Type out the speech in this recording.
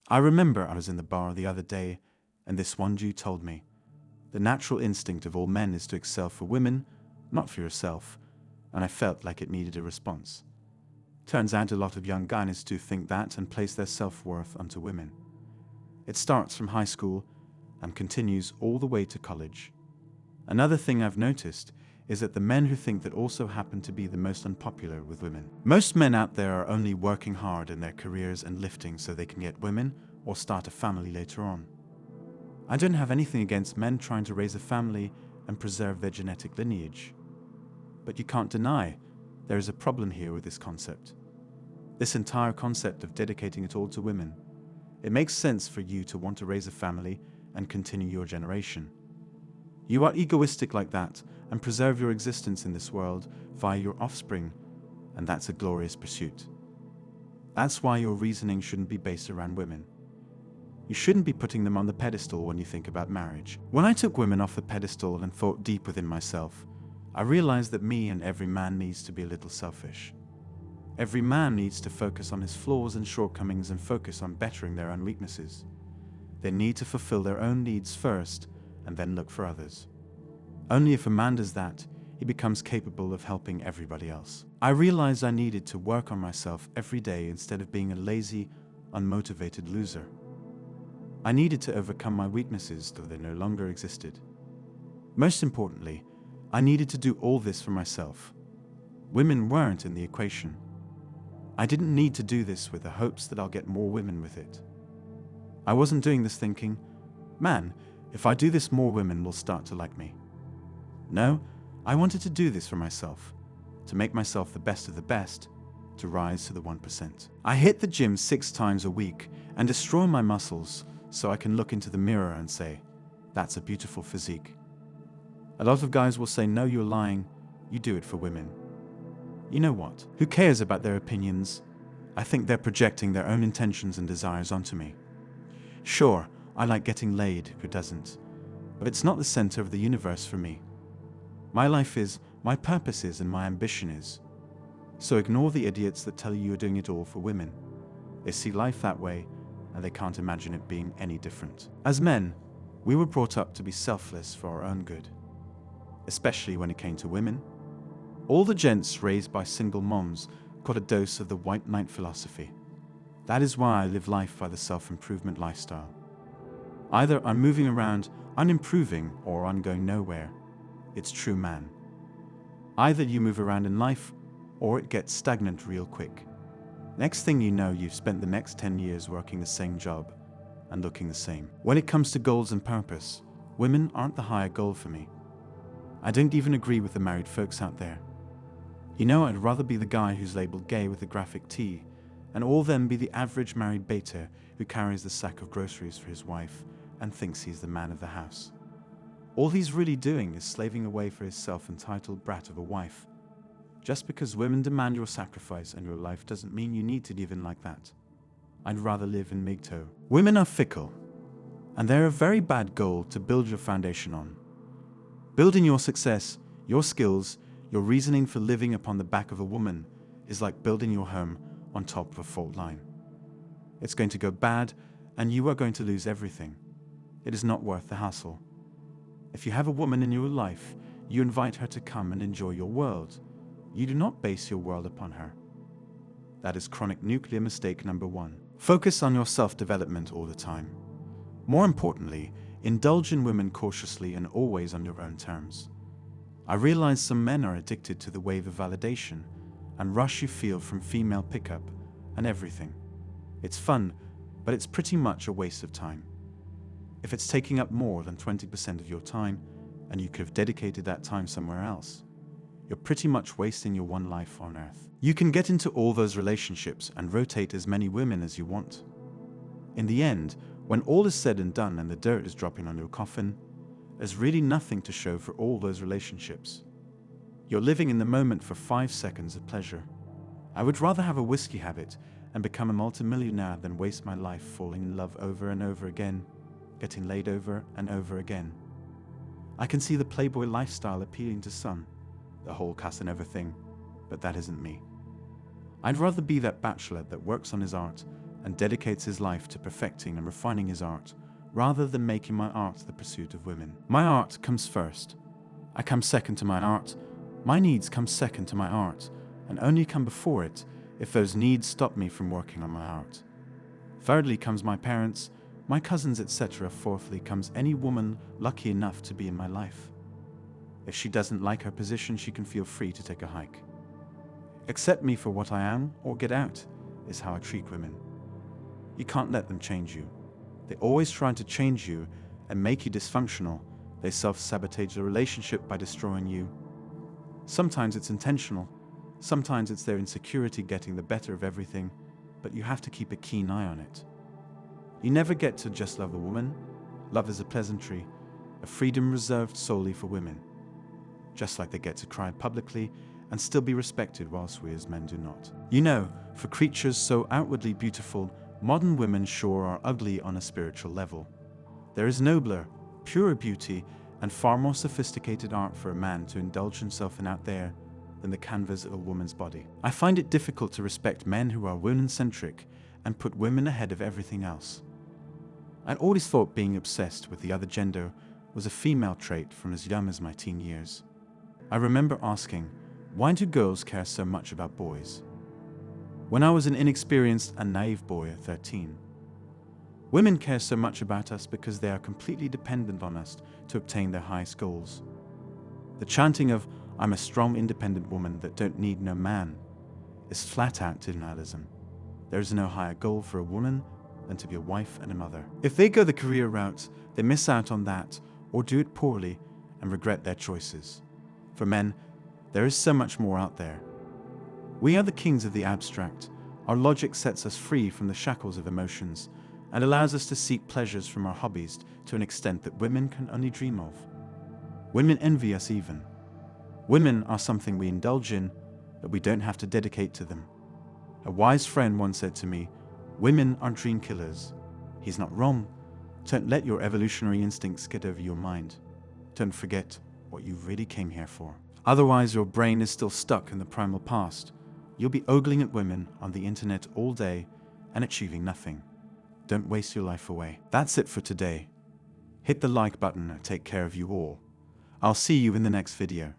I remember I was in the bar the other day, and this one Jew told me, the natural instinct of all men is to excel for women, not for yourself, and I felt like it needed a response. Turns out a lot of young guys do think that and place their self-worth onto women. It starts from high school and continues all the way to college. Another thing I've noticed is that the men who think that also happen to be the most unpopular with women. Most men out there are only working hard in their careers and lifting so they can get women or start a family later on. I don't have anything against men trying to raise a family and preserve their genetic lineage. But you can't deny there is a problem here with this concept. This entire concept of dedicating it all to women. It makes sense for you to want to raise a family and continue your generation. You are egoistic like that and preserve your existence in this world via your offspring, and that's a glorious pursuit. That's why your reasoning shouldn't be based around women. You shouldn't be putting them on the pedestal when you think about marriage. When I took women off the pedestal and thought deep within myself, I realized that me and every man needs to be a little selfish. Every man needs to focus on his flaws and shortcomings and focus on bettering their own weaknesses. They need to fulfill their own needs first and then look for others. Only if a man does that, he becomes capable of helping everybody else. I realized I needed to work on myself every day instead of being a lazy, unmotivated loser. I needed to overcome my weaknesses though they no longer existed. Most importantly, I needed to do all this for myself. Women weren't in the equation. I didn't need to do this with the hopes that I'll get more women with it. I wasn't doing this thinking, man, if I do this, more women will start to like me. No, I wanted to do this for myself, to make myself the best of the best, to rise to the 1%. I hit the gym 6 times a week and destroy my muscles so I can look into the mirror and say, that's a beautiful physique. A lot of guys will say, no, you're lying, you do it for women. You know what? Who cares about their opinions? I think they're projecting their own intentions and desires onto me. Sure, I like getting laid, who doesn't? But it's not the center of the universe for me. My life is, my purpose is, and my ambition is. So ignore the idiots that tell you you're doing it all for women. They see life that way, and they can't imagine it being any different. As men, we were brought up to be selfless for our own good. Especially when it came to women. All the gents raised by single moms got a dose of the white knight philosophy. That is why I live life by the self-improvement lifestyle. Either I'm moving around, I'm improving, or I'm going nowhere. It's true, man. Either you move around in life, or it gets stagnant real quick. Next thing you know, you've spent the next 10 years working the same job and looking the same. When it comes to goals and purpose, women aren't the higher goal for me. I don't even agree with the married folks out there. You know, I'd rather be the guy who's labeled gay with a graphic T, and all them be the average married beta who carries the sack of groceries for his wife and thinks he's the man of the house. All he's really doing is slaving away for his self-entitled brat of a wife. Just because women demand your sacrifice and your life doesn't mean you need to live in like that. I'd rather live in MGTOW. Women are fickle, and they're a very bad goal to build your foundation on. Building your success, your skills, your reasoning for living upon the back of a woman is like building your home on top of a fault line. It's going to go bad, and you are going to lose everything. It is not worth the hassle. If you have a woman in your life, you invite her to come and enjoy your world. You do not base your world upon her. That is chronic nuclear mistake number 1. Focus on your self-development all the time. More importantly, indulge in women cautiously and always on your own terms. I realize some men are addicted to the wave of validation and rush you feel from female pickup and everything. It's fun, but it's pretty much a waste of time. If it's taking up more than 20% of your time and you could have dedicated that time somewhere else, you're pretty much wasting your one life on earth. You can get into all those relationships and rotate as many women as you want. In the end, when all is said and done and the dirt is dropping on your coffin, there's really nothing to show for all those relationships. You're living in the moment for 5 seconds of pleasure. I would rather have a whiskey habit and become a multimillionaire than waste my life falling in love over and over again, getting laid over and over again. I can see the playboy lifestyle appealing to some, the whole Casanova thing, but that isn't me. I'd rather be that bachelor that works on his art and dedicates his life to perfecting and refining his art, rather than making my art the pursuit of women. My art comes first. I come second to my art. My needs come second to my art, and only come before it if those needs stop me from working on my art. Thirdly comes my parents, my cousins, etc. Fourthly comes any woman lucky enough to be in my life. If she doesn't like her position, she can feel free to take a hike. Accept me for what I am or get out is how I treat women. You can't let them change you. They always try to change you and make you dysfunctional. They self-sabotage the relationship by destroying you. Sometimes it's intentional. Sometimes it's their insecurity getting the better of everything, but you have to keep a keen eye on it. You never get to just love a woman. Love is a pleasantry, a freedom reserved solely for women. Just like they get to cry publicly and still be respected whilst we as men do not. You know, for creatures so outwardly beautiful, modern women sure are ugly on a spiritual level. There is nobler, purer beauty and far more sophisticated art for a man to indulge himself in out there than the canvas of a woman's body. I find it difficult to respect men who are women-centric and put women ahead of everything else. I'd always thought being obsessed with the other gender was a female trait from as young as my teen years. I remember asking, why do girls care so much about boys? When I was an inexperienced and naive boy at 13. Women care so much about us because they are completely dependent on us to obtain their highest goals. The chanting of, "I'm a strong, independent woman that don't need no man," is flat-out denialism. There is no higher goal for a woman than to be a wife and a mother. If they go the career route, they miss out on that or do it poorly and regret their choices. For men, there is so much more out there. We are the kings of the abstract. Our logic sets us free from the shackles of emotions and allows us to seek pleasures from our hobbies to an extent that women can only dream of. Women envy us even. Women are something we indulge in, but we don't have to dedicate to them. A wise friend once said to me, "Women are dream killers." He's not wrong. Don't let your evolutionary instincts get over your mind. Don't forget what you really came here for. Otherwise, your brain is still stuck in the primal past. You'll be ogling at women on the internet all day and achieving nothing. Don't waste your life away. That's it for today. Hit the like button and take care of you all. I'll see you in the next video.